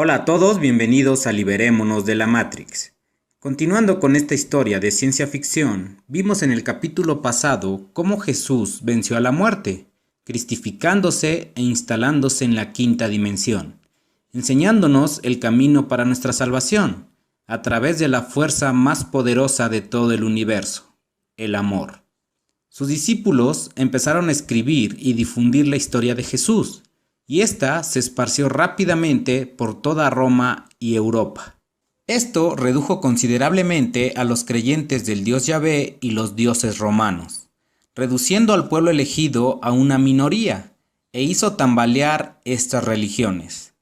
Hola a todos, bienvenidos a Liberémonos de la Matrix. Continuando con esta historia de ciencia ficción, vimos en el capítulo pasado cómo Jesús venció a la muerte, cristificándose e instalándose en la quinta dimensión, enseñándonos el camino para nuestra salvación, a través de la fuerza más poderosa de todo el universo, el amor. Sus discípulos empezaron a escribir y difundir la historia de Jesús, y ésta se esparció rápidamente por toda Roma y Europa. Esto redujo considerablemente a los creyentes del dios Yahvé y los dioses romanos, reduciendo al pueblo elegido a una minoría, e hizo tambalear estas religiones.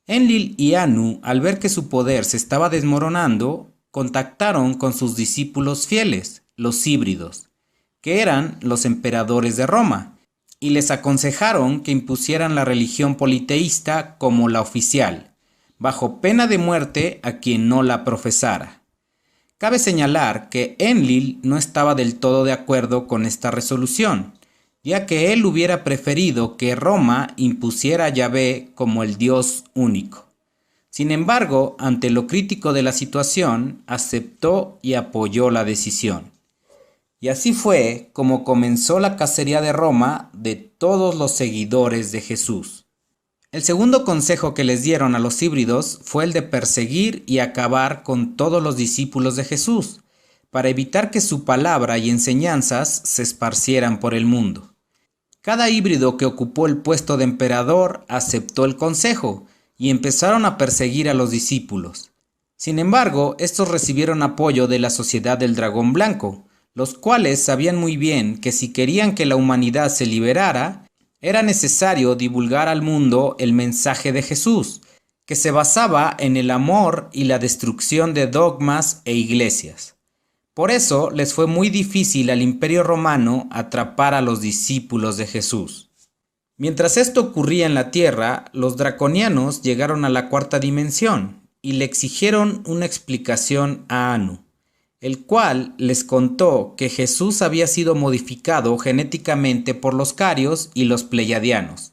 Enlil y Anu, al ver que su poder se estaba desmoronando, contactaron con sus discípulos fieles, los híbridos, que eran los emperadores de Roma, y les aconsejaron que impusieran la religión politeísta como la oficial, bajo pena de muerte a quien no la profesara. Cabe señalar que Enlil no estaba del todo de acuerdo con esta resolución, ya que él hubiera preferido que Roma impusiera a Yahvé como el Dios único. Sin embargo, ante lo crítico de la situación, aceptó y apoyó la decisión. Y así fue como comenzó la cacería de Roma de todos los seguidores de Jesús. El segundo consejo que les dieron a los híbridos fue el de perseguir y acabar con todos los discípulos de Jesús, para evitar que su palabra y enseñanzas se esparcieran por el mundo. Cada híbrido que ocupó el puesto de emperador aceptó el consejo y empezaron a perseguir a los discípulos. Sin embargo, estos recibieron apoyo de la Sociedad del Dragón Blanco, los cuales sabían muy bien que si querían que la humanidad se liberara, era necesario divulgar al mundo el mensaje de Jesús, que se basaba en el amor y la destrucción de dogmas e iglesias. Por eso les fue muy difícil al Imperio Romano atrapar a los discípulos de Jesús. Mientras esto ocurría en la Tierra, los draconianos llegaron a la cuarta dimensión y le exigieron una explicación a Anu, el cual les contó que Jesús había sido modificado genéticamente por los carios y los pleiadianos,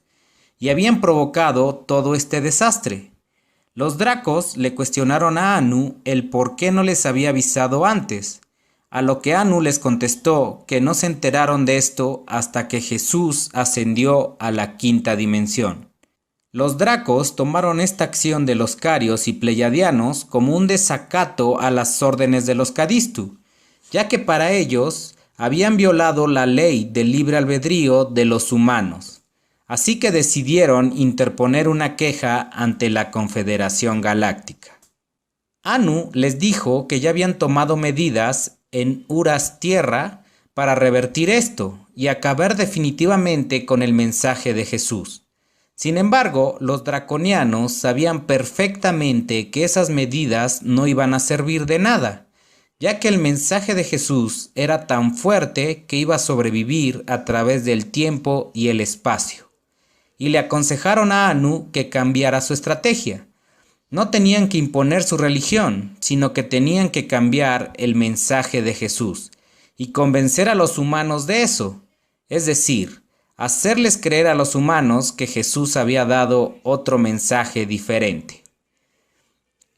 y habían provocado todo este desastre. Los dracos le cuestionaron a Anu el por qué no les había avisado antes, a lo que Anu les contestó que no se enteraron de esto hasta que Jesús ascendió a la quinta dimensión. Los dracos tomaron esta acción de los carios y pleiadianos como un desacato a las órdenes de los Cadistu, ya que para ellos habían violado la ley del libre albedrío de los humanos. Así que decidieron interponer una queja ante la Confederación Galáctica. Anu les dijo que ya habían tomado medidas en Uras Tierra para revertir esto y acabar definitivamente con el mensaje de Jesús. Sin embargo, los draconianos sabían perfectamente que esas medidas no iban a servir de nada, ya que el mensaje de Jesús era tan fuerte que iba a sobrevivir a través del tiempo y el espacio. Y le aconsejaron a Anu que cambiara su estrategia. No tenían que imponer su religión, sino que tenían que cambiar el mensaje de Jesús y convencer a los humanos de eso, es decir, hacerles creer a los humanos que Jesús había dado otro mensaje diferente.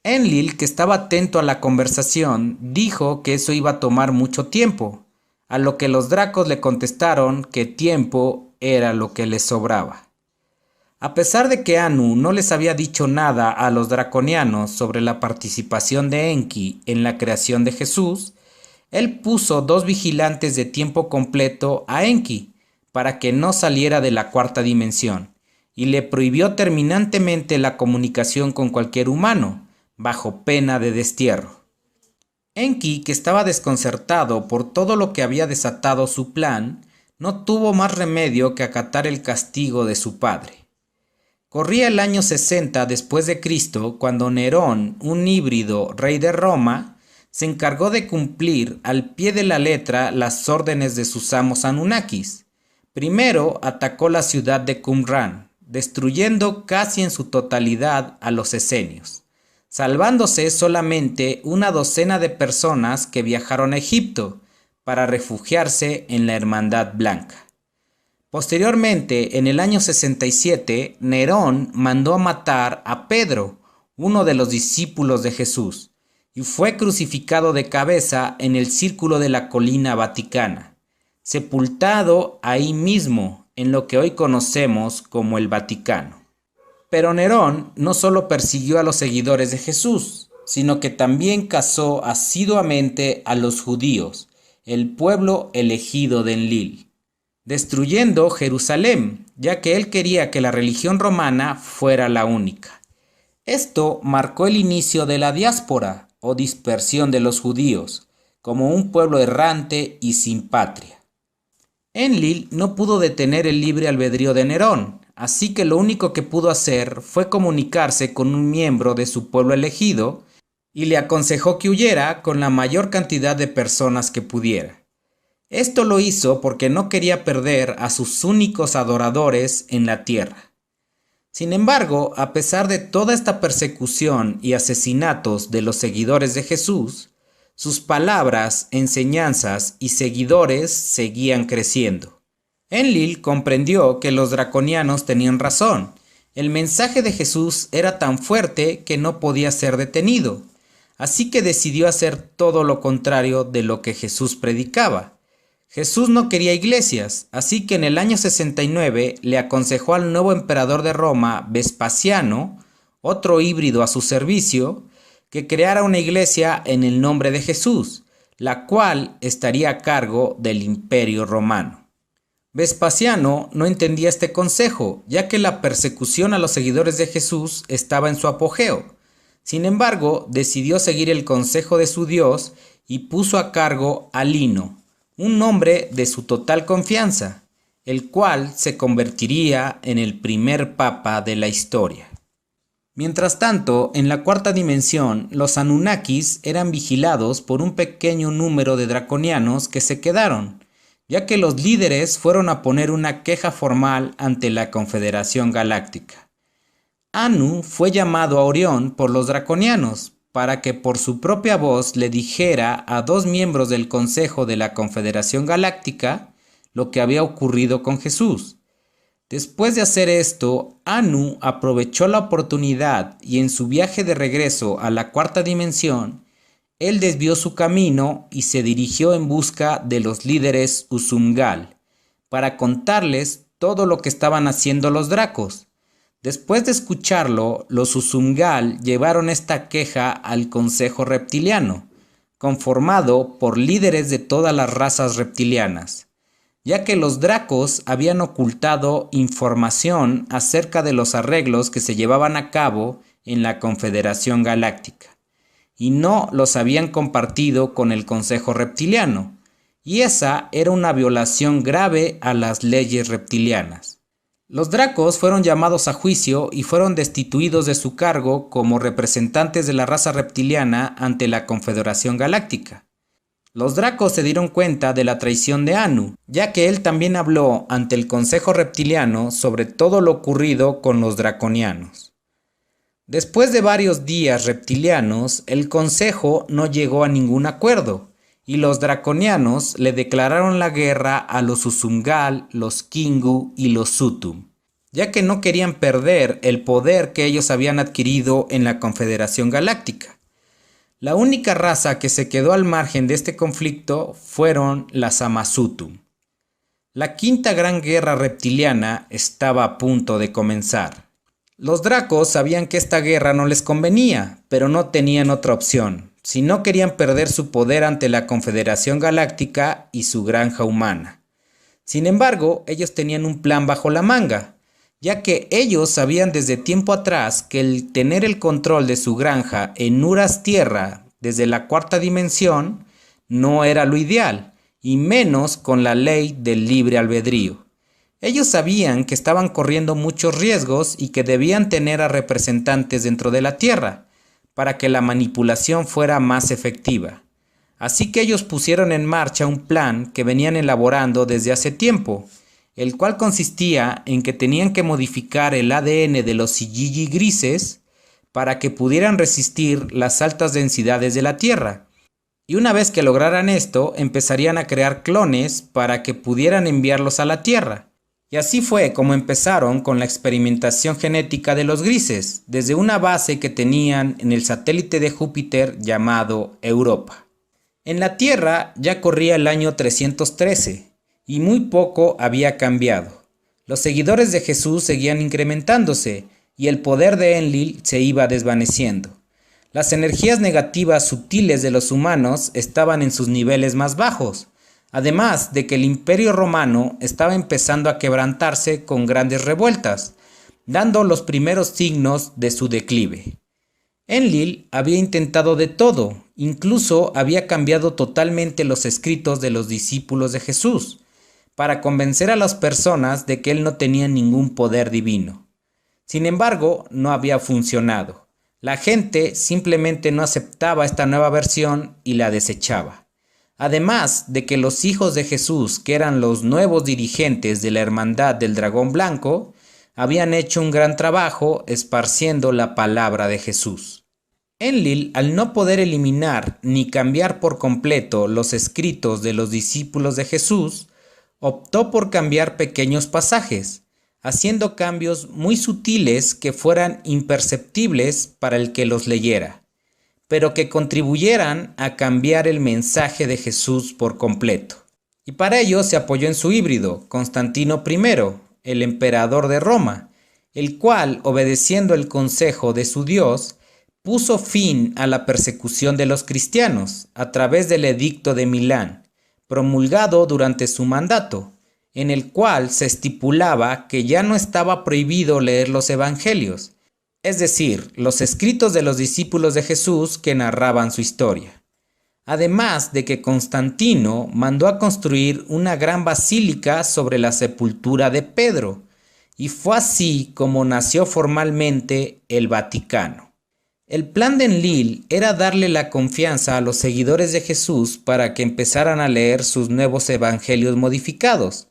Enlil, que estaba atento a la conversación, dijo que eso iba a tomar mucho tiempo, a lo que los dracos le contestaron que tiempo era lo que les sobraba. A pesar de que Anu no les había dicho nada a los draconianos sobre la participación de Enki en la creación de Jesús, él puso 2 vigilantes de tiempo completo a Enki para que no saliera de la cuarta dimensión y le prohibió terminantemente la comunicación con cualquier humano, bajo pena de destierro. Enki, que estaba desconcertado por todo lo que había desatado su plan, no tuvo más remedio que acatar el castigo de su padre. Corría el año 60 después de Cristo cuando Nerón, un híbrido rey de Roma, se encargó de cumplir al pie de la letra las órdenes de sus amos Anunnakis. Primero atacó la ciudad de Qumran, destruyendo casi en su totalidad a los esenios, salvándose solamente una docena de personas que viajaron a Egipto para refugiarse en la Hermandad Blanca. Posteriormente, en el año 67, Nerón mandó a matar a Pedro, uno de los discípulos de Jesús, y fue crucificado de cabeza en el círculo de la colina Vaticana, sepultado ahí mismo en lo que hoy conocemos como el Vaticano. Pero Nerón no solo persiguió a los seguidores de Jesús, sino que también cazó asiduamente a los judíos, el pueblo elegido de Enlil, destruyendo Jerusalén, ya que él quería que la religión romana fuera la única. Esto marcó el inicio de la diáspora o dispersión de los judíos, como un pueblo errante y sin patria. Enlil no pudo detener el libre albedrío de Nerón, así que lo único que pudo hacer fue comunicarse con un miembro de su pueblo elegido y le aconsejó que huyera con la mayor cantidad de personas que pudiera. Esto lo hizo porque no quería perder a sus únicos adoradores en la tierra. Sin embargo, a pesar de toda esta persecución y asesinatos de los seguidores de Jesús, sus palabras, enseñanzas y seguidores seguían creciendo. Enlil comprendió que los draconianos tenían razón. El mensaje de Jesús era tan fuerte que no podía ser detenido. Así que decidió hacer todo lo contrario de lo que Jesús predicaba. Jesús no quería iglesias, así que en el año 69 le aconsejó al nuevo emperador de Roma, Vespasiano, otro híbrido a su servicio, que creara una iglesia en el nombre de Jesús, la cual estaría a cargo del Imperio Romano. Vespasiano no entendía este consejo, ya que la persecución a los seguidores de Jesús estaba en su apogeo. Sin embargo, decidió seguir el consejo de su Dios y puso a cargo a Lino, un hombre de su total confianza, el cual se convertiría en el primer papa de la historia. Mientras tanto, en la cuarta dimensión, los Anunnakis eran vigilados por un pequeño número de draconianos que se quedaron, ya que los líderes fueron a poner una queja formal ante la Confederación Galáctica. Anu fue llamado a Orión por los draconianos para que por su propia voz le dijera a dos miembros del Consejo de la Confederación Galáctica lo que había ocurrido con Jesús. Después de hacer esto, Anu aprovechó la oportunidad y en su viaje de regreso a la cuarta dimensión, él desvió su camino y se dirigió en busca de los líderes Usungal para contarles todo lo que estaban haciendo los dracos. Después de escucharlo, los Usungal llevaron esta queja al Consejo Reptiliano, conformado por líderes de todas las razas reptilianas, ya que los dracos habían ocultado información acerca de los arreglos que se llevaban a cabo en la Confederación Galáctica, y no los habían compartido con el Consejo Reptiliano, y esa era una violación grave a las leyes reptilianas. Los dracos fueron llamados a juicio y fueron destituidos de su cargo como representantes de la raza reptiliana ante la Confederación Galáctica. Los dracos se dieron cuenta de la traición de Anu, ya que él también habló ante el Consejo Reptiliano sobre todo lo ocurrido con los draconianos. Después de varios días reptilianos, el Consejo no llegó a ningún acuerdo, y los draconianos le declararon la guerra a los Usungal, los Kingu y los Sutum, ya que no querían perder el poder que ellos habían adquirido en la Confederación Galáctica. La única raza que se quedó al margen de este conflicto fueron las Amasutum. La quinta gran guerra reptiliana estaba a punto de comenzar. Los dracos sabían que esta guerra no les convenía, pero no tenían otra opción, si no querían perder su poder ante la Confederación Galáctica y su granja humana. Sin embargo, ellos tenían un plan bajo la manga, ya que ellos sabían desde tiempo atrás que el tener el control de su granja en Uras Tierra desde la cuarta dimensión no era lo ideal, y menos con la ley del libre albedrío. Ellos sabían que estaban corriendo muchos riesgos y que debían tener a representantes dentro de la Tierra, para que la manipulación fuera más efectiva. Así que ellos pusieron en marcha un plan que venían elaborando desde hace tiempo, el cual consistía en que tenían que modificar el ADN de los Sigilli grises para que pudieran resistir las altas densidades de la Tierra. Y una vez que lograran esto, empezarían a crear clones para que pudieran enviarlos a la Tierra. Y así fue como empezaron con la experimentación genética de los grises, desde una base que tenían en el satélite de Júpiter llamado Europa. En la Tierra ya corría el año 313 y muy poco había cambiado. Los seguidores de Jesús seguían incrementándose y el poder de Enlil se iba desvaneciendo. Las energías negativas sutiles de los humanos estaban en sus niveles más bajos, además de que el Imperio Romano estaba empezando a quebrantarse con grandes revueltas, dando los primeros signos de su declive. Enlil había intentado de todo, incluso había cambiado totalmente los escritos de los discípulos de Jesús, para convencer a las personas de que él no tenía ningún poder divino. Sin embargo, no había funcionado. La gente simplemente no aceptaba esta nueva versión y la desechaba. Además de que los hijos de Jesús, que eran los nuevos dirigentes de la Hermandad del Dragón Blanco, habían hecho un gran trabajo esparciendo la palabra de Jesús. Enlil, al no poder eliminar ni cambiar por completo los escritos de los discípulos de Jesús, optó por cambiar pequeños pasajes, haciendo cambios muy sutiles que fueran imperceptibles para el que los leyera, pero que contribuyeran a cambiar el mensaje de Jesús por completo. Y para ello se apoyó en su híbrido, Constantino I, el emperador de Roma, el cual, obedeciendo el consejo de su Dios, puso fin a la persecución de los cristianos a través del Edicto de Milán, promulgado durante su mandato, en el cual se estipulaba que ya no estaba prohibido leer los evangelios, es decir, los escritos de los discípulos de Jesús que narraban su historia. Además de que Constantino mandó a construir una gran basílica sobre la sepultura de Pedro, y fue así como nació formalmente el Vaticano. El plan de Enlil era darle la confianza a los seguidores de Jesús para que empezaran a leer sus nuevos evangelios modificados,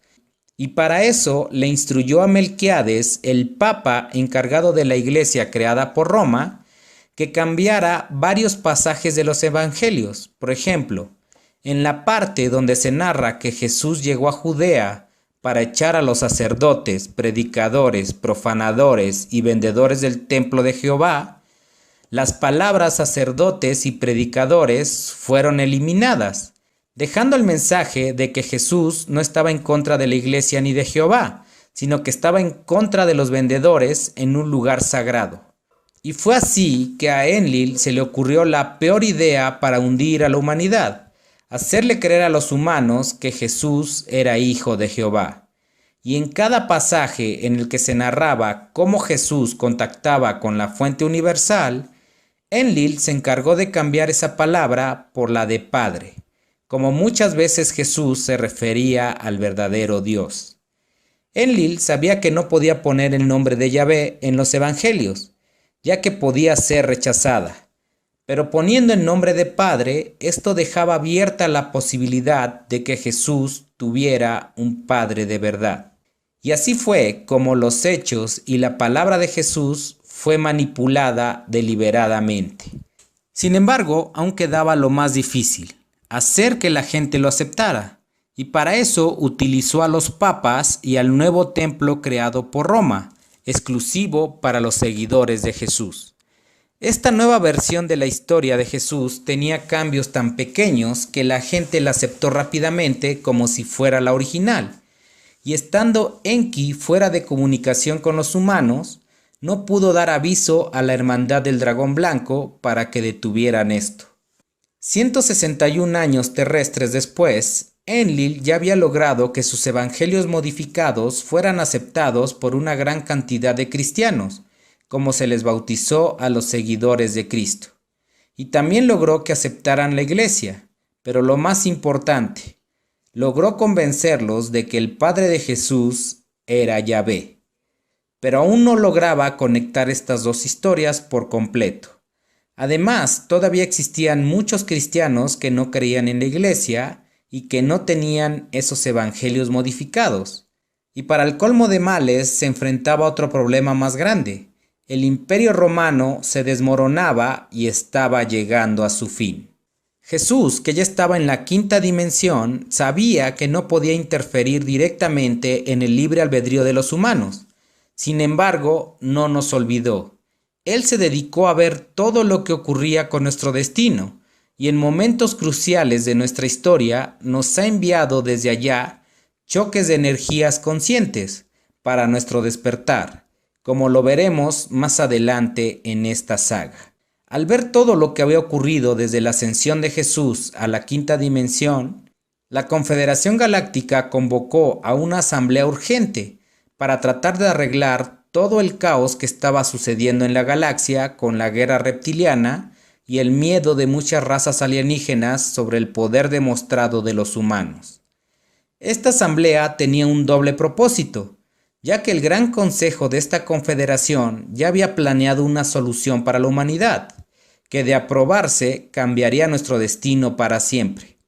y para eso le instruyó a Melquiades, el papa encargado de la iglesia creada por Roma, que cambiara varios pasajes de los evangelios. Por ejemplo, en la parte donde se narra que Jesús llegó a Judea para echar a los sacerdotes, predicadores, profanadores y vendedores del templo de Jehová, las palabras sacerdotes y predicadores fueron eliminadas, dejando el mensaje de que Jesús no estaba en contra de la iglesia ni de Jehová, sino que estaba en contra de los vendedores en un lugar sagrado. Y fue así que a Enlil se le ocurrió la peor idea para hundir a la humanidad: hacerle creer a los humanos que Jesús era hijo de Jehová. Y en cada pasaje en el que se narraba cómo Jesús contactaba con la fuente universal, Enlil se encargó de cambiar esa palabra por la de Padre, como muchas veces Jesús se refería al verdadero Dios. Enlil sabía que no podía poner el nombre de Yahvé en los evangelios, ya que podía ser rechazada, pero poniendo el nombre de Padre, esto dejaba abierta la posibilidad de que Jesús tuviera un Padre de verdad. Y así fue como los hechos y la palabra de Jesús fue manipulada deliberadamente. Sin embargo, aún quedaba lo más difícil: hacer que la gente lo aceptara, y para eso utilizó a los papas y al nuevo templo creado por Roma, exclusivo para los seguidores de Jesús. Esta nueva versión de la historia de Jesús tenía cambios tan pequeños que la gente la aceptó rápidamente como si fuera la original, y estando Enki fuera de comunicación con los humanos, no pudo dar aviso a la Hermandad del Dragón Blanco para que detuvieran esto. 161 años terrestres después, Enlil ya había logrado que sus evangelios modificados fueran aceptados por una gran cantidad de cristianos, como se les bautizó a los seguidores de Cristo. Y también logró que aceptaran la iglesia, pero lo más importante, logró convencerlos de que el Padre de Jesús era Yahvé. Pero aún no lograba conectar estas dos historias por completo. Además, todavía existían muchos cristianos que no creían en la iglesia y que no tenían esos evangelios modificados. Y para el colmo de males se enfrentaba a otro problema más grande: el Imperio Romano se desmoronaba y estaba llegando a su fin. Jesús, que ya estaba en la quinta dimensión, sabía que no podía interferir directamente en el libre albedrío de los humanos. Sin embargo, no nos olvidó. Él se dedicó a ver todo lo que ocurría con nuestro destino, y en momentos cruciales de nuestra historia nos ha enviado desde allá choques de energías conscientes para nuestro despertar, como lo veremos más adelante en esta saga. Al ver todo lo que había ocurrido desde la ascensión de Jesús a la quinta dimensión, la Confederación Galáctica convocó a una asamblea urgente para tratar de arreglar todo el caos que estaba sucediendo en la galaxia con la guerra reptiliana y el miedo de muchas razas alienígenas sobre el poder demostrado de los humanos. Esta asamblea tenía un doble propósito, ya que el Gran Consejo de esta confederación ya había planeado una solución para la humanidad, que de aprobarse cambiaría nuestro destino para siempre,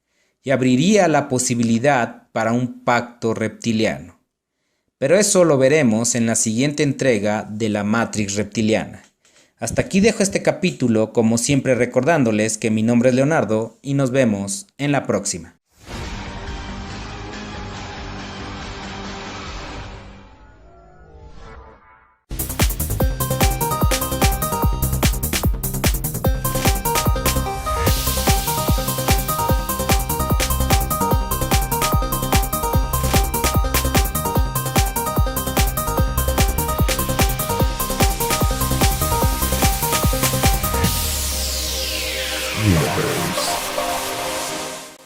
y abriría la posibilidad para un pacto reptiliano. Pero eso lo veremos en la siguiente entrega de la Matrix reptiliana. Hasta aquí dejo este capítulo, como siempre recordándoles que mi nombre es Leonardo y nos vemos en la próxima.